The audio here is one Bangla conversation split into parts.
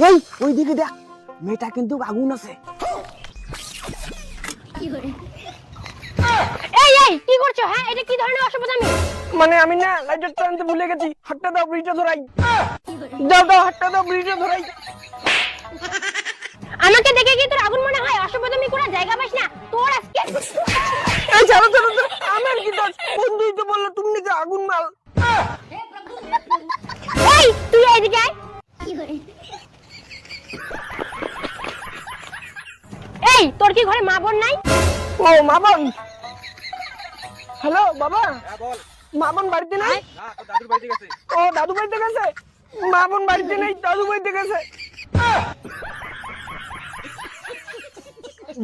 এই ওইদিকে দেখ, মেয়েটা কিন্তু আগুন আছে। এই এই কি করছো? হ্যাঁ, এটা কি ধরনের অসভ্যতামি? মানে আমি না লাইটারটা আনতে ভুলে গেছি। হাতটা দাও, ব্রিজটা ধরাই। দাও দাও, হাতটা দাও, ব্রিজটা ধরাই। আমাকে দেখে কি তোর আগুন মনে হয়? অসভ্যতামি করার জায়গা পাস না তোর আজকে। এই ছাড়ো ছাড়ো ছাড়ো, আমার কি দোষ? বন্ধুই তো বললো তুমি নাকি আগুন মাল। এই তুই এইদিকে আয়। এই তোর কি ঘরে মা বোন নাই? ও মা বোন, হ্যালো বাবা। হ্যাঁ বল। মা বোন বাড়িতে নাই? না, তো দাদুর বাড়িতে গেছে। ও দাদু বাড়িতে গেছে। মা বোন বাড়িতে নেই, দাদু বাড়িতে গেছে।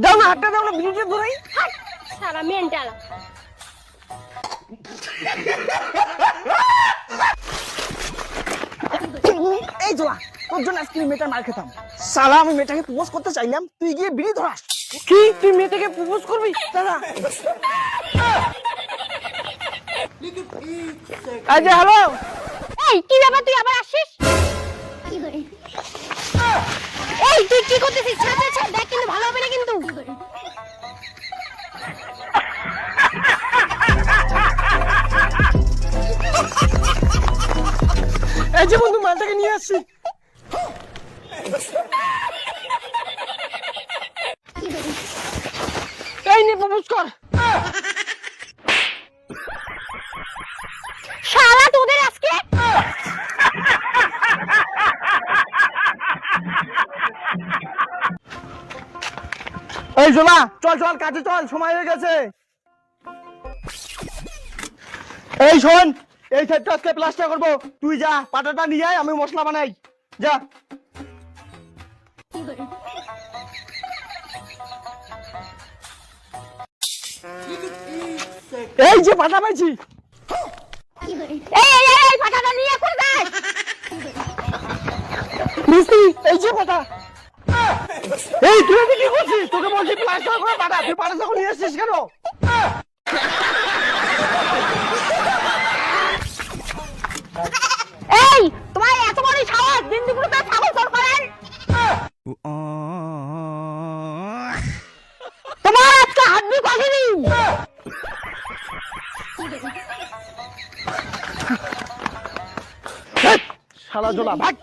দাও না, হাতটা দাও না, ব্রিজে ধরাই। হাট সারা মেন্টাল। এই জোলা, তোর জন্য আজকে মেয়েটার মার খেতাম। শালা, আমি মেয়েটাকে প্রপোজ করতে চাইলাম, তুই গিয়ে বিড়ি ধরাস। কি তুই মেয়েটাকে প্রপোজ করবি? দাদা আচ্ছা হ্যালো। এই কি ব্যাপার, তুই আবার আসছিস? এই তুই কি করতেছিস? ছাড় ছাড় ছাড়, দেখ কিন্তু ভালো হবে না কিন্তু। এই যে বন্ধু, মালটাকে নিয়ে আসছি। এই নে, প্রপোজ কর। শালা তোদের আজকে। এই জোলা, চল চল, কাজে চল, সময় হয়ে গেছে। এই শোন, এই সাইডটা আজকে প্লাস্টার করবো। তুই যা, পাটাটা নিয়ে আয়, আমি মশলা বানাই। যা। এই যে পাটা পাইছি। এই এই এই পাটাটা নিয়ে কোথায় যাস? মিস্ত্রি, এই যে পাটা। এই তুই এদিকে কি করছিস? তোকে বলছি প্লাস্টার করে পাটা, তুই পাটা যখন নিয়ে আসছিস কেন? এই তোমার এত বড় সাহস, দিন দুপুরে তো ছাগল চোর করেন। তোমার আজকে হাড্ডি কাটেনি। শালা জোলা, ভাগ।